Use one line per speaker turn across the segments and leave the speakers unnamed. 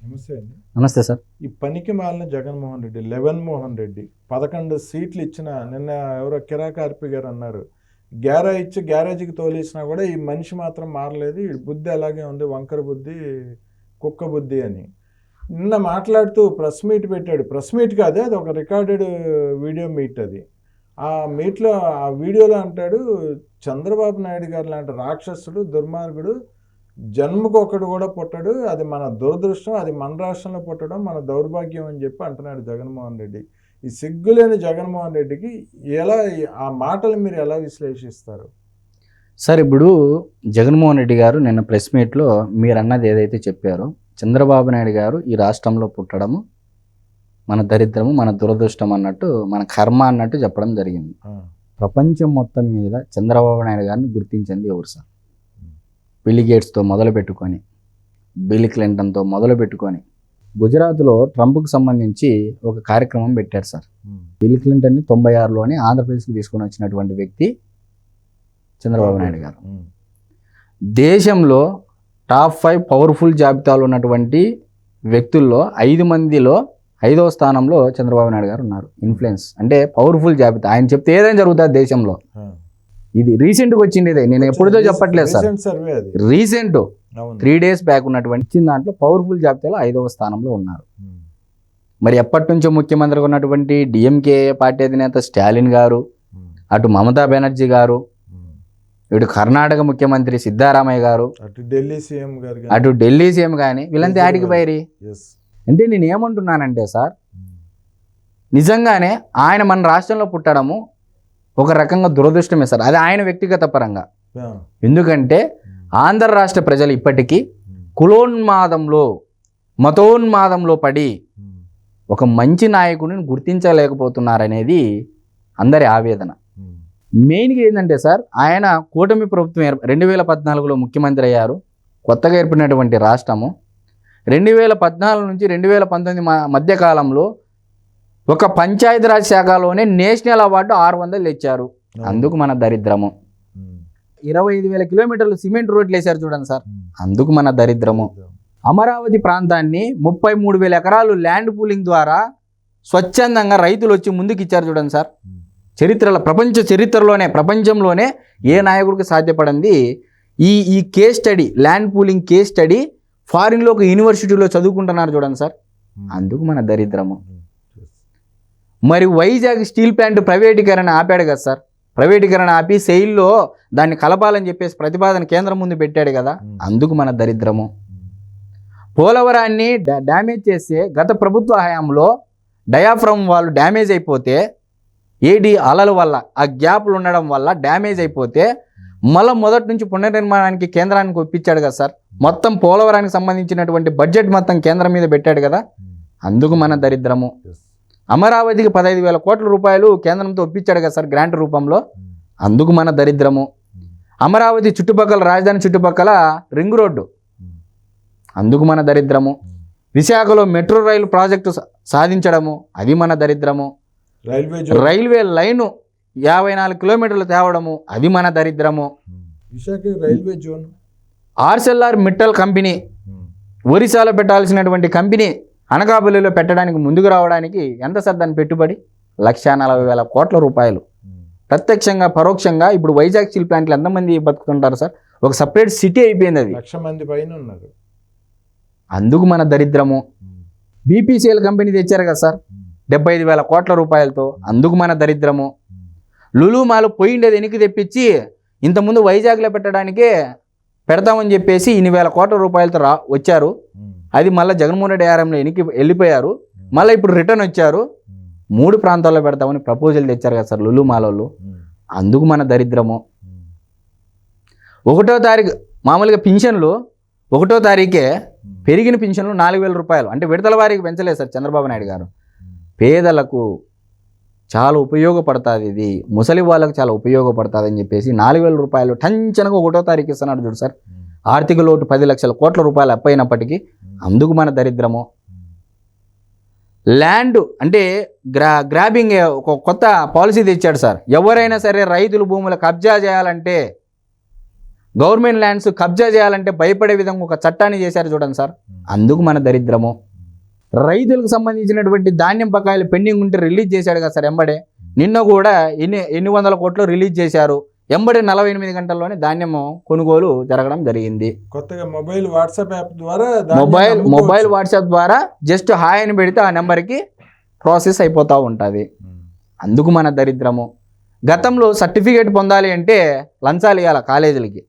నమస్తే అండి.
నమస్తే సార్.
ఈ పనికి మాలిన జగన్మోహన్ రెడ్డి, లెవెన్ మోహన్ రెడ్డి 11 సీట్లు ఇచ్చిన నిన్న ఎవరో కిరాకార్పి గారు అన్నారు, గ్యారా ఇచ్చి గ్యారేజీకి తోలేసినా కూడా ఈ మనిషి మాత్రం మారలేదు, ఈ బుద్ధి అలాగే ఉంది, వంకర బుద్ధి, కుక్క బుద్ధి అని నిన్న మాట్లాడుతూ ప్రెస్ మీట్ పెట్టాడు. ప్రెస్ మీట్ కాదే, అది ఒక రికార్డెడ్ వీడియో మీట్. అది ఆ మీట్లో ఆ వీడియోలో అంటాడు, చంద్రబాబు నాయుడు గారు లాంటి రాక్షసుడు, దుర్మార్గుడు జన్మకు ఒకడు కూడా పుట్టడు, అది మన దురదృష్టం, అది మన రాష్ట్రంలో పుట్టడం మన దౌర్భాగ్యం అని చెప్పి అంటున్నాడు జగన్మోహన్ రెడ్డి. ఈ సిగ్గులేని జగన్మోహన్ రెడ్డికి ఎలా ఆ మాటలు మీరు ఎలా విశ్లేషిస్తారు
సార్? ఇప్పుడు జగన్మోహన్ రెడ్డి గారు నిన్న ప్రెస్ మీట్లో మీరు అన్నది ఏదైతే చెప్పారో, చంద్రబాబు నాయుడు గారు ఈ రాష్ట్రంలో పుట్టడము మన దరిద్రము, మన దురదృష్టం అన్నట్టు, మన కర్మ అన్నట్టు చెప్పడం జరిగింది. ప్రపంచం మొత్తం మీద చంద్రబాబు నాయుడు గారిని గుర్తించింది ఎవరు సార్? బిల్ గేట్స్తో మొదలు పెట్టుకొని, బిల్ క్లింటన్తో మొదలు పెట్టుకొని, గుజరాత్లో ట్రంప్కి సంబంధించి ఒక కార్యక్రమం పెట్టారు సార్. బిల్ క్లింటన్ని 96లోనే ఆంధ్రప్రదేశ్కి తీసుకొని వచ్చినటువంటి వ్యక్తి చంద్రబాబు నాయుడు గారు. దేశంలో టాప్ 5 పవర్ఫుల్ జాబితాలో ఉన్నటువంటి వ్యక్తుల్లో 5 మందిలో 5వ స్థానంలో చంద్రబాబు నాయుడు గారు ఉన్నారు. ఇన్ఫ్లుయెన్స్ అంటే పవర్ఫుల్ జాబితా, ఆయన చెప్తే ఏదైనా జరుగుతుంది దేశంలో. ఇది రీసెంట్గా వచ్చింది, ఇదే నేను ఎప్పుడుదో చెప్పట్లేదు సార్, రీసెంట్ 3 days బ్యాక్ ఉన్నటువంటి ఇచ్చిన దాంట్లో పవర్ఫుల్ జాబితాలో 5వ స్థానంలో ఉన్నారు. మరి ఎప్పటి నుంచో ముఖ్యమంత్రిగా ఉన్నటువంటి డిఎంకే పార్టీ అధినేత స్టాలిన్ గారు, అటు మమతా బెనర్జీ గారు, ఇటు కర్ణాటక ముఖ్యమంత్రి సిద్ధారామయ్య గారు, అటు ఢిల్లీ సీఎం కానీ వీళ్ళంతా ఆడికి బయరి. అంటే నేను ఏమంటున్నానంటే సార్, నిజంగానే ఆయన మన రాష్ట్రంలో పుట్టడము ఒక రకంగా దురదృష్టమే సార్, అది ఆయన వ్యక్తిగత పరంగా. ఎందుకంటే ఆంధ్ర రాష్ట్ర ప్రజలు ఇప్పటికీ కులోన్మాదంలో, మతోన్మాదంలో పడి ఒక మంచి నాయకుడిని గుర్తించలేకపోతున్నారనేది అందరి ఆవేదన. మెయిన్గా ఏంటంటే సార్, ఆయన కూటమి ప్రభుత్వం 2014లో ముఖ్యమంత్రి అయ్యారు. కొత్తగా ఏర్పడినటువంటి రాష్ట్రము 2014 నుంచి 2019 మధ్యకాలంలో ఒక పంచాయతీరాజ్ శాఖలోనే నేషనల్ అవార్డు 600 ఇచ్చారు. అందుకు మన దరిద్రము. 25,000 కిలోమీటర్లు సిమెంట్ రోడ్లు వేశారు చూడండి సార్, అందుకు మన దరిద్రము. అమరావతి ప్రాంతాన్ని 33,000 ఎకరాలు ల్యాండ్ పూలింగ్ ద్వారా స్వచ్ఛందంగా రైతులు వచ్చి ముందుకు ఇచ్చారు చూడండి సార్. చరిత్రలో, ప్రపంచంలోనే ఏ నాయకుడికి సాధ్యపడింది ఈ case study, land pooling case study ఫారిన్లో ఒక యూనివర్సిటీలో చదువుకుంటున్నారు చూడండి సార్, అందుకు మన దరిద్రము. మరి వైజాగ్ స్టీల్ ప్లాంట్ ప్రైవేటీకరణ ఆపాడు కదా సార్, ప్రైవేటీకరణ ఆపి సెయిల్లో దాన్ని కలపాలని చెప్పేసి ప్రతిపాదన కేంద్రం ముందు పెట్టాడు కదా, అందుకు మన దరిద్రము. పోలవరాన్ని డ్యామేజ్ చేస్తే గత ప్రభుత్వ హయాంలో డయాఫ్రమ్ వాళ్ళు డ్యామేజ్ అయిపోతే, ఏడి అలల వల్ల ఆ గ్యాప్లు ఉండడం వల్ల డ్యామేజ్ అయిపోతే మళ్ళీ మొదటి నుంచి పునర్నిర్మాణానికి కేంద్రానికి ఒప్పించాడు కదా సార్. మొత్తం పోలవరానికి సంబంధించినటువంటి బడ్జెట్ మొత్తం కేంద్రం మీద పెట్టాడు కదా, అందుకు మన దరిద్రము. అమరావతికి 15,000 కోట్ల రూపాయలు కేంద్రంతో ఒప్పించాడు కదా సార్ గ్రాంట్ రూపంలో, అందుకు మన దరిద్రము. అమరావతి చుట్టుపక్కల, రాజధాని చుట్టుపక్కల రింగ్ రోడ్డు, అందుకు మన దరిద్రము. విశాఖలో మెట్రో రైలు ప్రాజెక్టు సాధించడము, అది మన దరిద్రము. రైల్వే లైను 54 కిలోమీటర్లు తేవడము, అది మన దరిద్రము.
Visakha railway zone,
Arcelor Mittal company, ఒరిస్సాలో పెట్టాల్సినటువంటి కంపెనీ అనకాపల్లిలో పెట్టడానికి ముందుకు రావడానికి ఎంత సార్ దాని పెట్టుబడి? 1,40,000 కోట్ల రూపాయలు. ప్రత్యక్షంగా పరోక్షంగా ఇప్పుడు వైజాగ్ స్టీల్ ప్లాంట్లు ఎంతమంది బతుకుతుంటారు సార్? ఒక సపరేట్ సిటీ అయిపోయింది అది,
1,00,000 మంది పైన ఉన్నారు,
అందుకు మన దరిద్రము. బీపీసీఎల్ కంపెనీ తెచ్చారు కదా సార్ 75,000 కోట్ల రూపాయలతో, అందుకు మన దరిద్రము. లులు మాల్ పోయిండేది వెనక్కి తెప్పించి ఇంతకుముందు వైజాగ్లో పెట్టడానికే పెడతామని చెప్పేసి ఇన్ని వేల కోట్ల రూపాయలతో వచ్చారు, అది మళ్ళీ జగన్మోహన్ రెడ్డి హయాంలో వెనక్కి వెళ్ళిపోయారు, మళ్ళీ ఇప్పుడు రిటర్న్ వచ్చారు. 3 ప్రాంతాల్లో పెడతామని ప్రపోజల్ తెచ్చారు కదా సార్ లులు మాల్ వాళ్ళు, అందుకు మన దరిద్రము. 1వ తారీఖు మామూలుగా పింఛన్లు 1వ తారీఖే పెరిగిన పింఛన్లు 4,000 రూపాయలు, అంటే విడతల వారికి పెంచలేదు సార్ చంద్రబాబు నాయుడు గారు. పేదలకు చాలా ఉపయోగపడుతుంది, ఇది ముసలి వాళ్ళకు చాలా ఉపయోగపడుతుంది అని చెప్పేసి 4,000 రూపాయలు టంచనగా 1వ తారీఖు ఇస్తున్నాడు చూడు సార్. ఆర్థిక లోటు 10 లక్షల కోట్ల రూపాయలు అప్పైనప్పటికీ, అందుకు మన దరిద్రము. ల్యాండ్ అంటే గ్రాబింగ్ ఒక కొత్త పాలసీ తెచ్చాడు సార్. ఎవరైనా సరే రైతుల భూములు కబ్జా చేయాలంటే గవర్నమెంట్ ల్యాండ్స్ కబ్జా చేయాలంటే భయపడే విధంగా ఒక చట్టాన్ని చేశారు చూడండి సార్. అందుకు మన దరిద్రము. రైతులకు సంబంధించినటువంటి ధాన్యం బకాయిలు పెండింగ్ ఉంటే రిలీజ్ చేశాడు కదా సార్ ఎంబడే. నిన్న కూడా ఎన్ని వందల కోట్లు రిలీజ్ చేశారు. ఎంబడే 48 గంటల్లోనే ధాన్యము కొనుగోలు జరగడం జరిగింది.
కొత్తగా మొబైల్ వాట్సాప్ యాప్ ద్వారా
మొబైల్ వాట్సాప్ ద్వారా జస్ట్ హాయ్ అని పెడితే ఆ నెంబర్కి ప్రాసెస్ అయిపోతూ ఉంటుంది. అందుకు మన దరిద్రము. గతంలో సర్టిఫికేట్ పొందాలి అంటే లంచాలు ఇవ్వాలి కాలేజీలకి.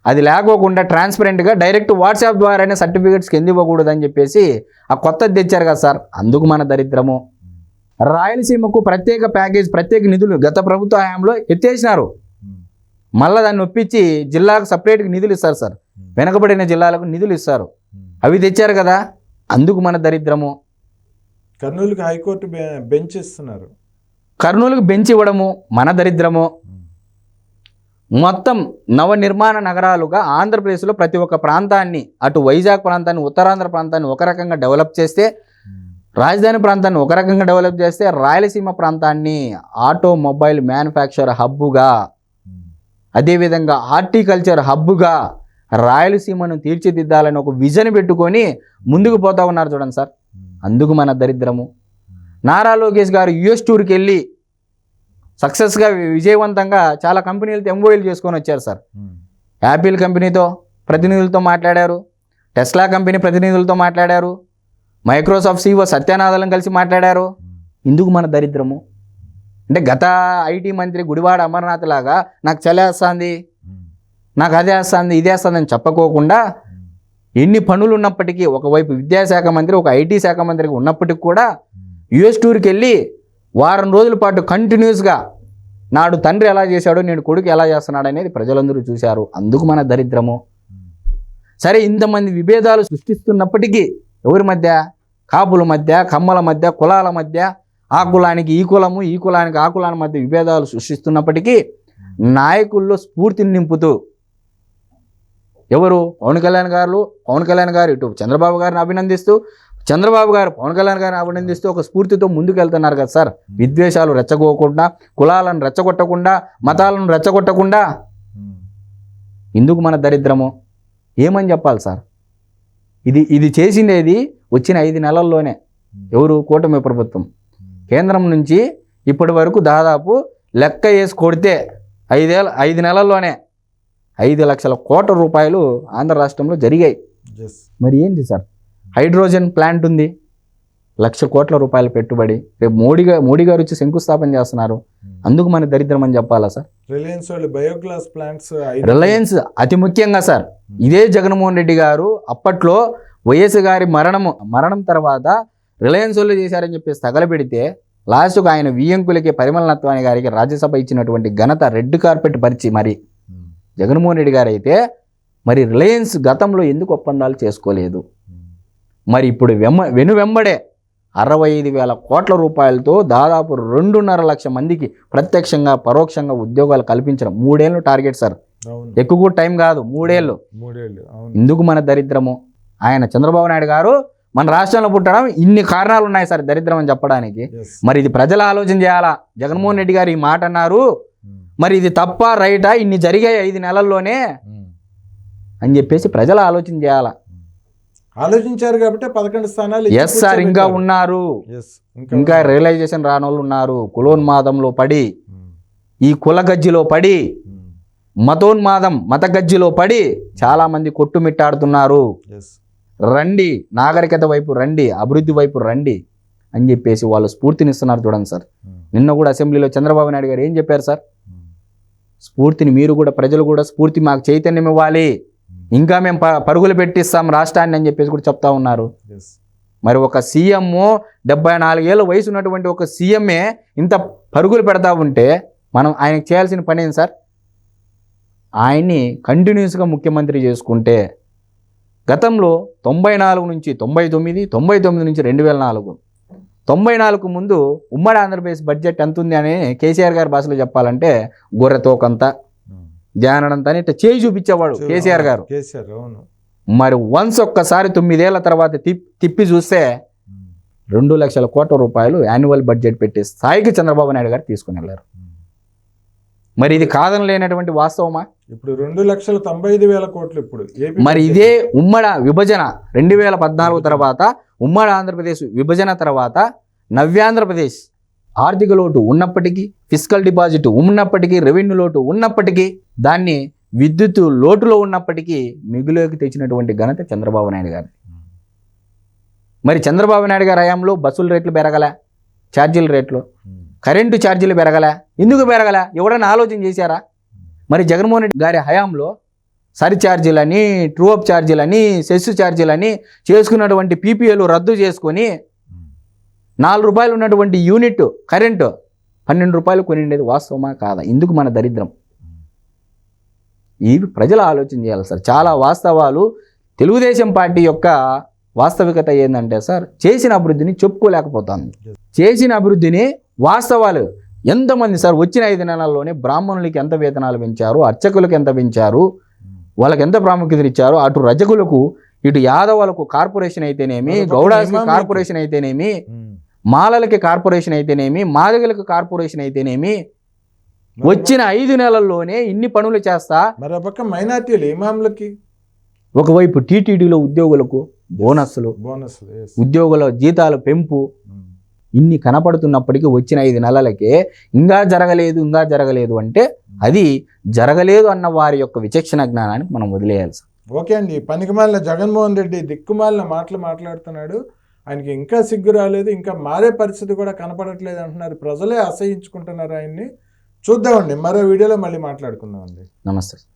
అది లేకోకుండా ట్రాన్స్పరెంట్గా డైరెక్ట్ వాట్సాప్ ద్వారానే సర్టిఫికేట్స్కి ఎందుకు ఇవ్వకూడదు అని చెప్పేసి ఆ కొత్తది తెచ్చారు కదా సార్. అందుకు మన దరిద్రము. రాయలసీమకు ప్రత్యేక ప్యాకేజ్, ప్రత్యేక నిధులు గత ప్రభుత్వ హయాంలో ఎత్తేసినారు. మళ్ళీ దాన్ని ఒప్పించి జిల్లాకు సపరేట్గా నిధులు ఇస్తారు సార్. వెనకబడిన జిల్లాలకు నిధులు ఇస్తారు. అవి తెచ్చారు కదా. అందుకు మన దరిద్రము.
కర్నూలుకి హైకోర్టు బెంచ్ ఇస్తున్నారు.
కర్నూలుకు బెంచ్ ఇవ్వడము మన దరిద్రము. మొత్తం నవనిర్మాణ నగరాలుగా ఆంధ్రప్రదేశ్లో ప్రతి ఒక్క ప్రాంతాన్ని, అటు వైజాగ్ ప్రాంతాన్ని, ఉత్తరాంధ్ర ప్రాంతాన్ని ఒక రకంగా డెవలప్ చేస్తే, రాజధాని ప్రాంతాన్ని ఒక రకంగా డెవలప్ చేస్తే, రాయలసీమ ప్రాంతాన్ని ఆటోమొబైల్ మ్యానుఫ్యాక్చర్ హబ్బుగా, అదేవిధంగా హార్టికల్చర్ హబ్బుగా రాయలసీమను తీర్చిదిద్దాలని ఒక విజన్ పెట్టుకొని ముందుకు పోతా ఉన్నారు చూడండి సార్. అందుకు మన దరిద్రము. నారా లోకేష్ గారు యుఎస్ టూర్కి వెళ్ళి సక్సెస్గా విజయవంతంగా చాలా కంపెనీలతో ఎంఓయూలు చేసుకొని వచ్చారు సార్. యాపిల్ కంపెనీతో ప్రతినిధులతో మాట్లాడారు, టెస్లా కంపెనీ ప్రతినిధులతో మాట్లాడారు, మైక్రోసాఫ్ట్ CEO సత్యనాథన్ కలిసి మాట్లాడారు. ఇందుకు మన దరిద్రము. అంటే గత ఐటీ మంత్రి గుడివాడ అమర్నాథ్ లాగా నాకు చలేస్తుంది, నాకు అదే వస్తుంది, ఇదే వస్తుంది అని చెప్పకోకుండా ఎన్ని పనులు ఉన్నప్పటికీ, ఒకవైపు విద్యాశాఖ మంత్రి, ఒక ఐటీ శాఖ మంత్రికి ఉన్నప్పటికీ కూడా యుఎస్ టూర్కి వెళ్ళి వారం రోజుల పాటు కంటిన్యూస్గా నాడు తండ్రి ఎలా చేశాడో నేడు కొడుకు ఎలా చేస్తున్నాడు అనేది ప్రజలందరూ చూశారు. అందుకు మన దరిద్రము. సరే, ఇంతమంది విభేదాలు సృష్టిస్తున్నప్పటికీ ఎవరి మధ్య? కాపుల మధ్య, కమ్మల మధ్య, కులాల మధ్య, ఆ కులానికి ఈ కులము, ఈ కులానికి ఆ కులాల మధ్య విభేదాలు సృష్టిస్తున్నప్పటికీ నాయకుల్లో స్ఫూర్తిని నింపుతూ ఎవరు? పవన్ కళ్యాణ్ గారు ఇటు చంద్రబాబు గారిని అభినందిస్తూ, చంద్రబాబు గారు పవన్ కళ్యాణ్ గారిని అభినందిస్తూ ఒక స్ఫూర్తితో ముందుకు వెళ్తున్నారు కదా సార్. విద్వేషాలు రెచ్చగోకుండా, కులాలను రెచ్చగొట్టకుండా, మతాలను రెచ్చగొట్టకుండా. ఇందుకు మన దరిద్రము. ఏమని చెప్పాలి సార్? ఇది చేసిండేది వచ్చిన 5 నెలల్లోనే. ఎవరు? కూటమి ప్రభుత్వం. కేంద్రం నుంచి ఇప్పటి వరకు దాదాపు లెక్క వేసి కొడితే 5 నెలల్లోనే 5 లక్షల కోట్ల రూపాయలు ఆంధ్ర రాష్ట్రంలో జరిగాయి. మరి ఏంటి సార్? హైడ్రోజన్ ప్లాంట్ ఉంది, 1,00,000 కోట్ల రూపాయల పెట్టుబడి. రేపు మోడీ గారు వచ్చి శంకుస్థాపన చేస్తున్నారు. అందుకు మన దరిద్రం అని చెప్పాలా సార్?
రిలయన్స్ వాళ్ళు బయోగ్యాస్ ప్లాంట్స్,
రిలయన్స్ అతి ముఖ్యంగా సార్. ఇదే జగన్మోహన్ రెడ్డి గారు అప్పట్లో వైఎస్ గారి మరణం తర్వాత రిలయన్స్ వాళ్ళు చేశారని చెప్పేసి తగలబెడితే లాస్ట్కు ఆయన వియ్యంకులకి, పరిమళ నత్వాని గారికి రాజ్యసభ ఇచ్చినటువంటి ఘనత రెడ్ కార్పెట్ పరిచి మరి జగన్మోహన్ రెడ్డి గారు అయితే మరి రిలయన్స్ గతంలో ఎందుకు ఒప్పందాలు చేసుకోలేదు? మరి ఇప్పుడు వెనువెంబడే 65,000 కోట్ల రూపాయలతో దాదాపు 2.5 లక్షల మందికి ప్రత్యక్షంగా పరోక్షంగా ఉద్యోగాలు కల్పించడం. 3 ఏళ్ళు టార్గెట్ సార్. ఎక్కువ కూడా టైం కాదు, 3 ఏళ్ళు. ఇందుకు మన దరిద్రము. ఆయన చంద్రబాబు నాయుడు గారు మన రాష్ట్రంలో పుట్టడం ఇన్ని కారణాలు ఉన్నాయి సార్ దరిద్రం అని చెప్పడానికి. మరి ఇది ప్రజలు ఆలోచన చేయాలా? జగన్మోహన్ రెడ్డి గారు ఈ మాట అన్నారు, మరి ఇది తప్ప రైటా? ఇన్ని జరిగాయి 5 నెలల్లోనే అని చెప్పేసి ప్రజలు ఆలోచన చేయాలా?
ఆలోచించారు కాబట్టి 11 స్థానాలు.
ఎస్ సార్, ఇంకా ఉన్నారు, ఇంకా రియలైజేషన్ రాని వాళ్ళు ఉన్నారు. కులోన్మాదంలో పడి, ఈ కుల గజ్జిలో పడి, మత గజ్జిలో పడి చాలా మంది కొట్టుమిట్టాడుతున్నారు. రండి, నాగరికత వైపు రండి, అభివృద్ధి వైపు రండి అని చెప్పేసి వాళ్ళు స్ఫూర్తినిస్తున్నారు చూడండి సార్. నిన్న కూడా అసెంబ్లీలో చంద్రబాబు నాయుడు గారు ఏం చెప్పారు సార్? స్ఫూర్తిని మీరు కూడా, ప్రజలు కూడా స్ఫూర్తి, మాకు చైతన్యం ఇవ్వాలి, ఇంకా మేము పరుగులు పెట్టిస్తాం రాష్ట్రాన్ని అని చెప్పేసి కూడా చెప్తా ఉన్నారు. మరి ఒక సీఎం, 74 ఏళ్ళ వయసు ఉన్నటువంటి ఒక సీఎంఏ ఇంత పరుగులు పెడతా ఉంటే మనం ఆయనకు చేయాల్సిన పని ఏంటి సార్? ఆయన్ని కంటిన్యూస్గా ముఖ్యమంత్రి చేసుకుంటే గతంలో 94 నుంచి 99, 99 నుంచి 2004, 94 ముందు ఉమ్మడి ఆంధ్రప్రదేశ్ బడ్జెట్ ఎంత ఉంది అని కేసీఆర్ గారి భాషలో చెప్పాలంటే గొర్రెతోకంత, జానడంతా ఇట్లా చేయి చూపించేవాడు కేసీఆర్ గారు. మరి వన్స్ ఒక్కసారి 9 ఏళ్ల తర్వాత తిప్పి చూస్తే 2 లక్షల కోట్ల రూపాయలు యాన్యువల్ బడ్జెట్ పెట్టే స్థాయికి చంద్రబాబు నాయుడు గారు తీసుకుని వెళ్ళారు. మరి ఇది కాదనలేనటువంటి వాస్తవమా?
ఇప్పుడు 2,95,000 కోట్లు ఇప్పుడు ఏపీ
మరి ఇదే ఉమ్మడి విభజన 2014 తర్వాత ఉమ్మడి ఆంధ్రప్రదేశ్ విభజన తర్వాత నవ్యాంధ్రప్రదేశ్ ఆర్థిక లోటు ఉన్నప్పటికీ, ఫిస్కల్ డిపాజిట్ ఉన్నప్పటికీ, రెవెన్యూ లోటు ఉన్నప్పటికీ, దాన్ని విద్యుత్ లోటులో ఉన్నప్పటికీ మిగులులోకి తెచ్చినటువంటి ఘనత చంద్రబాబు నాయుడు గారు. మరి చంద్రబాబు నాయుడు గారి హయాంలో బస్సుల రేట్లు పెరగలే, ఛార్జీల రేట్లు, కరెంటు ఛార్జీలు పెరగలే. ఎందుకు పెరగలే? ఎవడన్నా ఆలోచన చేశారా? మరి జగన్మోహన్ రెడ్డి గారి హయాంలో సర్ఛార్జీలని, ట్రూఅప్ ఛార్జీలని, సెస్ ఛార్జీలని చేసుకున్నటువంటి పీపీఏలు రద్దు చేసుకొని 4 రూపాయలు ఉన్నటువంటి యూనిట్ కరెంటు 12 రూపాయలు కొనిండేది వాస్తవమా కాదా? ఇందుకు మన దరిద్రం. ఇవి ప్రజలు ఆలోచన చేయాలి సార్. చాలా వాస్తవాలు. తెలుగుదేశం పార్టీ యొక్క వాస్తవికత ఏంటంటే సార్, చేసిన అభివృద్ధిని చెప్పుకోలేకపోతుంది. చేసిన అభివృద్ధిని వాస్తవాలు ఎంతమంది సార్ వచ్చిన 5 నెలల్లోనే బ్రాహ్మణులకి ఎంత వేతనాలు పెంచారు, అర్చకులకు ఎంత పెంచారు, వాళ్ళకి ఎంత ప్రాముఖ్యత ఇచ్చారు, అటు రజకులకు ఇటు యాదవులకు కార్పొరేషన్ అయితేనేమి, గౌడాస్కి కార్పొరేషన్ అయితేనేమి, మాలలకి కార్పొరేషన్ అయితేనేమి, మాదిగలకు కార్పొరేషన్ అయితేనేమి, వచ్చిన 5 నెలల్లోనే ఇన్ని పనులు చేస్తా.
మరొక మైనార్టీలు ఇమాంలకి,
ఒకవైపు టీటీడీలో ఉద్యోగులకు బోనస్లు, ఉద్యోగుల జీతాల పెంపు, ఇన్ని కనపడుతున్నప్పటికీ వచ్చిన 5 నెలలకే ఇంకా జరగలేదు అంటే అది జరగలేదు అన్న వారి యొక్క విచక్షణ జ్ఞానానికి మనం వదిలేయాలి సార్.
ఓకే అండి. పనికిమాలిన జగన్మోహన్ రెడ్డి దిక్కుమాలిన మాటలు మాట్లాడుతున్నాడు. ఆయనకి ఇంకా సిగ్గు రాలేదు, ఇంకా మారే పరిస్థితి కూడా కనపడట్లేదు అంటున్నారు. ప్రజలే అసహించుకుంటున్నారు ఆయన్ని. చూద్దామండి, మరో వీడియోలో మళ్ళీ మాట్లాడుకుందామండి.
నమస్తే.